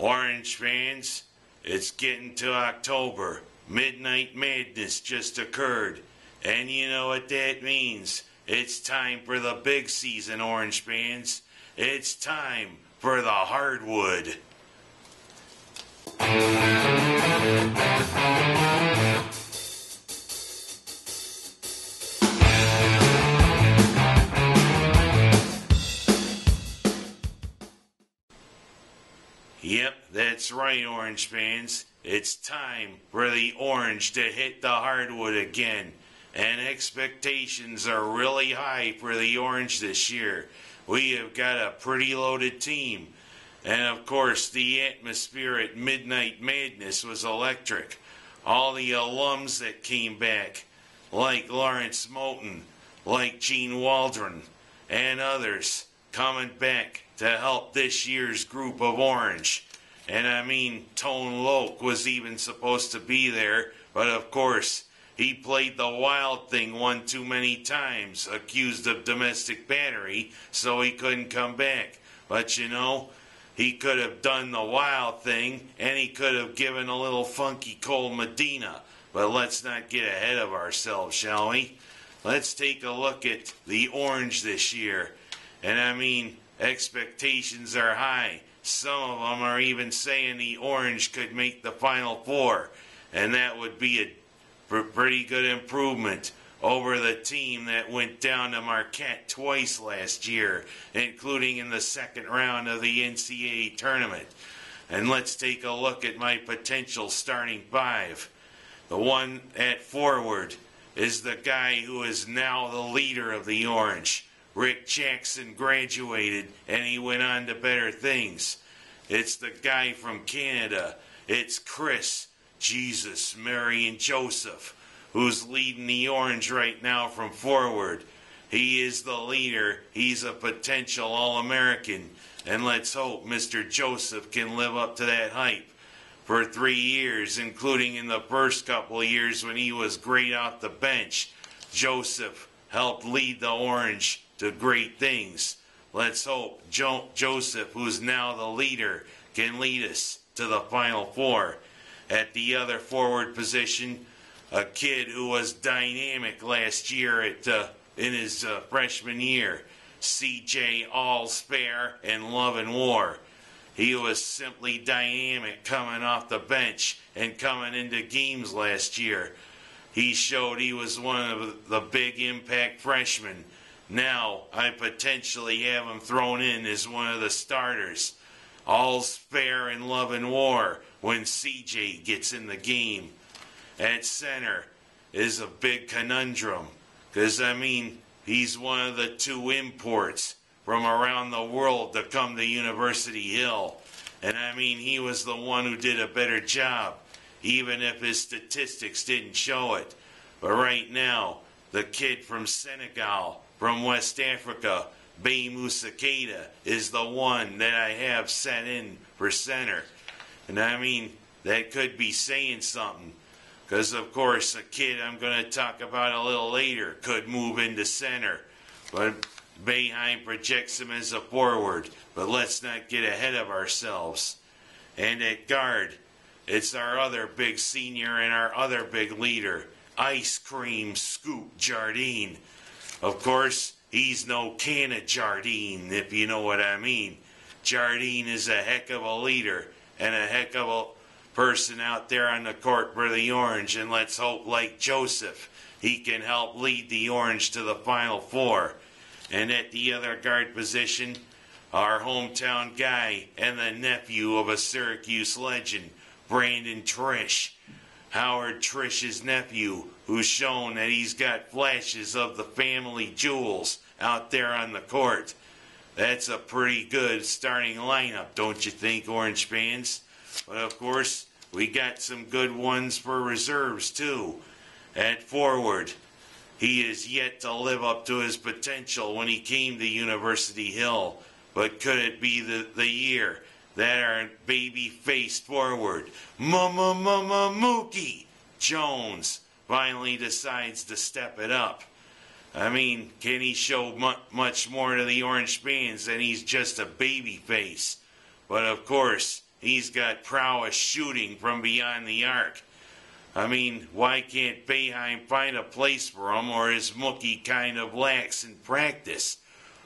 Orange fans, it's getting to October. Midnight Madness just occurred. And you know what that means. It's time for the big season, Orange fans. It's time for the hardwood. Yep, that's right, Orange fans. It's time for the Orange to hit the hardwood again. And expectations are really high for the Orange this year. We have got a pretty loaded team. And of course, the atmosphere at Midnight Madness was electric. All the alums that came back, like Lawrence Moten, like Gene Waldron, and others, coming back to help this year's group of Orange. And I mean, Tone Loc was even supposed to be there, but of course, he played the wild thing one too many times, accused of domestic battery, so he couldn't come back. But you know, he could have done the wild thing, and he could have given a little funky cold Medina. But let's not get ahead of ourselves, shall we? Let's take a look at the Orange this year. And I mean, expectations are high. Some of them are even saying the Orange could make the Final Four. And that would be a pretty good improvement over the team that went down to Marquette twice last year, including in the second round of the NCAA tournament. And let's take a look at my potential starting five. The one at forward is the guy who is now the leader of the Orange. Rick Jackson graduated and he went on to better things. It's the guy from Canada. It's Chris, Jesus, Mary, and Joseph, who's leading the Orange right now from forward. He is the leader. He's a potential All-American. And let's hope Mr. Joseph can live up to that hype. For 3 years, including in the first couple of years when he was great off the bench, Joseph helped lead the Orange to great things. Let's hope Joseph, who's now the leader, can lead us to the Final Four. At the other forward position, a kid who was dynamic last year in his freshman year, C.J. All-Spare in Love and War. He was simply dynamic coming off the bench and coming into games last year. He showed he was one of the big impact freshmen. Now I potentially have him thrown in as one of the starters. All's fair in Love and War when CJ gets in the game. At center is a big conundrum, because I mean, he's one of the two imports from around the world to come to University Hill. And I mean, he was the one who did a better job, even if his statistics didn't show it. But right now, the kid from Senegal, from West Africa, Bay Musakeda, is the one that I have set in for center. And I mean, that could be saying something. Because, of course, a kid I'm going to talk about a little later could move into center. But Boeheim projects him as a forward. But let's not get ahead of ourselves. And at guard, it's our other big senior and our other big leader, Ice Cream Scoop Jardine. Of course, he's no can of Jardine, if you know what I mean. Jardine is a heck of a leader and a heck of a person out there on the court for the Orange, and let's hope, like Joseph, he can help lead the Orange to the Final Four. And at the other guard position, our hometown guy and the nephew of a Syracuse legend, Brandon Trish. Howard Trish's nephew, who's shown that he's got flashes of the family jewels out there on the court. That's a pretty good starting lineup, don't you think, Orange fans? But of course, we got some good ones for reserves too. At forward, he is yet to live up to his potential when he came to University Hill. But could it be the year that our baby-faced forward, Mookie Jones, finally decides to step it up? I mean, can he show much more to the Orange fans than he's just a baby face? But of course, he's got prowess shooting from beyond the arc. I mean, why can't Boeheim find a place for him, or is Mookie kind of lax in practice?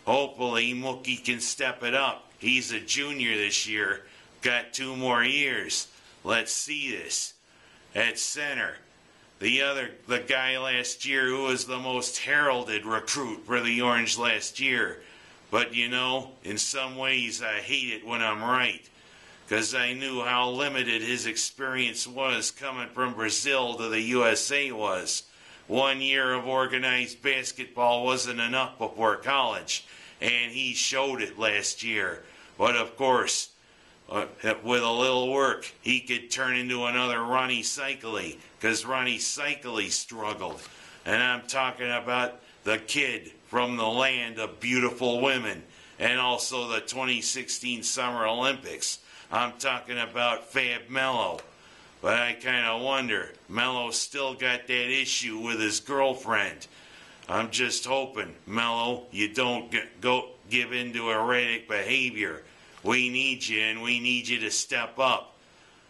Hopefully Mookie can step it up. He's a junior this year, got 2 more years. Let's see this. At center, the guy last year who was the most heralded recruit for the Orange last year. But you know, in some ways I hate it when I'm right, because I knew how limited his experience was coming from Brazil to the USA was. 1 year of organized basketball wasn't enough before college, and he showed it last year. But of course, with a little work, he could turn into another Ronnie Cycli, because Ronnie Cycli struggled. And I'm talking about the kid from the land of beautiful women, and also the 2016 Summer Olympics. I'm talking about Fab Melo. But I kind of wonder, Melo's still got that issue with his girlfriend. I'm just hoping, Melo, you don't give in to erratic behavior. We need you, and we need you to step up.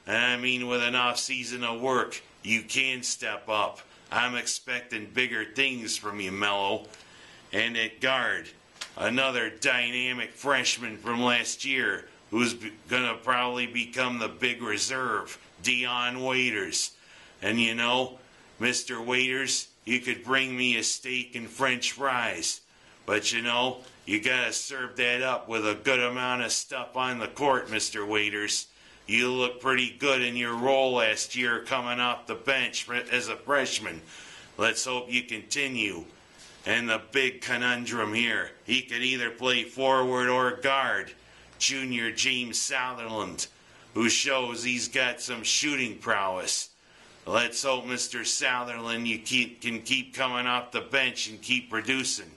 And I mean, with an off season of work, you can step up. I'm expecting bigger things from you, Melo. And at guard, another dynamic freshman from last year who's going to probably become the big reserve, Dion Waiters. And you know, Mr. Waiters, you could bring me a steak and French fries. But you know, you got to serve that up with a good amount of stuff on the court, Mr. Waiters. You look pretty good in your role last year coming off the bench as a freshman. Let's hope you continue. And the big conundrum here, he could either play forward or guard. Junior James Sutherland, who shows he's got some shooting prowess. Let's hope, Mr. Sutherland, you can keep coming off the bench and keep producing.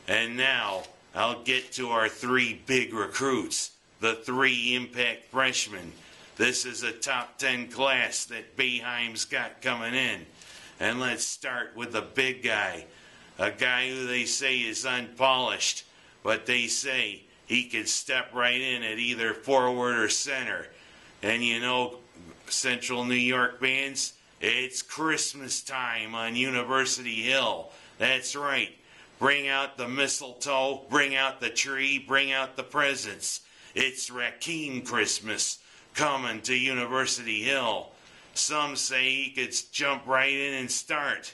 And now, I'll get to our 3 big recruits, the 3 impact freshmen. This is a top 10 class that Boeheim's got coming in. And let's start with the big guy, a guy who they say is unpolished, but they say he could step right in at either forward or center. And you know, Central New York fans, it's Christmas time on University Hill. That's right. Bring out the mistletoe, bring out the tree, bring out the presents. It's Rakim Christmas coming to University Hill. Some say he could jump right in and start.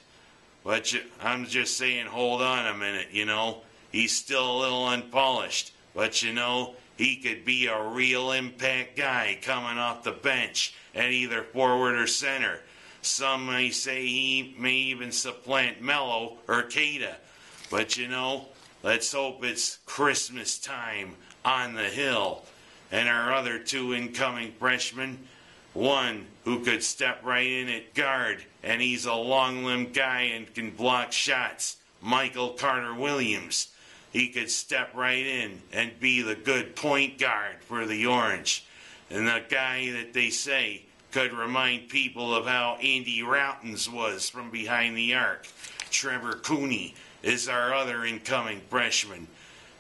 But I'm just saying, hold on a minute, you know. He's still a little unpolished. But you know, he could be a real impact guy coming off the bench at either forward or center. Some may say he may even supplant Melo or Keita. But you know, let's hope it's Christmas time on the hill. And our other 2 incoming freshmen, one who could step right in at guard, and he's a long-limbed guy and can block shots, Michael Carter-Williams. He could step right in and be the good point guard for the Orange. And the guy that they say could remind people of how Andy Routens was from behind the arc, Trevor Cooney, is our other incoming freshman.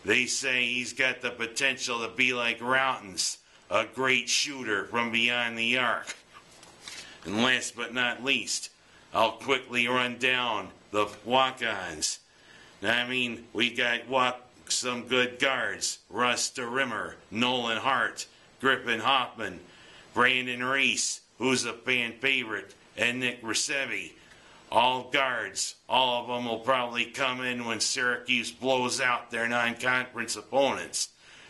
They say he's got the potential to be like Routens, a great shooter from beyond the arc. And last but not least, I'll quickly run down the walk-ons. I mean, we got some good guards. Russ DeRimmer, Nolan Hart, Griffin Hoffman, Brandon Reese, who's a fan favorite, and Nick Risevi. All guards. All of them will probably come in when Syracuse blows out their non-conference opponents.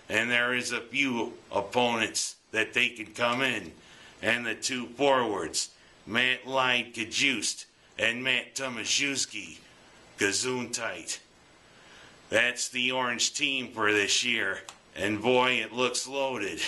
And there is a few opponents that they can come in. And the 2 forwards, Matt Lyde-Kajust and Matt Tomaszewski, Gesundheit. That's the Orange team for this year. And boy, it looks loaded.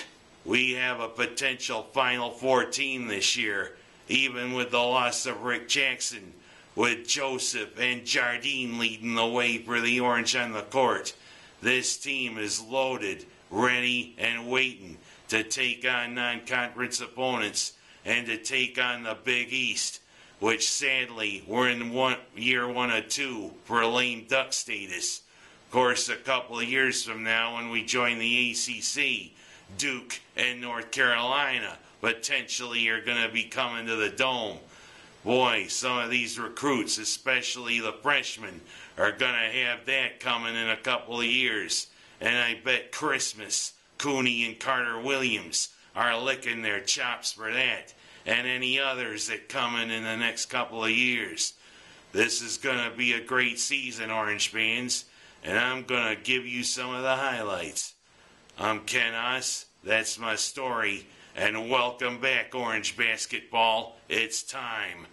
We have a potential Final Four team this year, even with the loss of Rick Jackson, with Joseph and Jardine leading the way for the Orange on the court. This team is loaded, ready, and waiting to take on non-conference opponents and to take on the Big East, which sadly we're in year 1 or 2 for lame duck status. Of course, a couple of years from now when we join the ACC, Duke, and North Carolina potentially are going to be coming to the Dome. Boy, some of these recruits, especially the freshmen, are going to have that coming in a couple of years. And I bet Christmas, Cooney and Carter Williams are licking their chops for that, and any others that come in the next couple of years. This is going to be a great season, Orange fans, and I'm going to give you some of the highlights. I'm Ken Haas, that's my story, and welcome back, Orange basketball. It's time.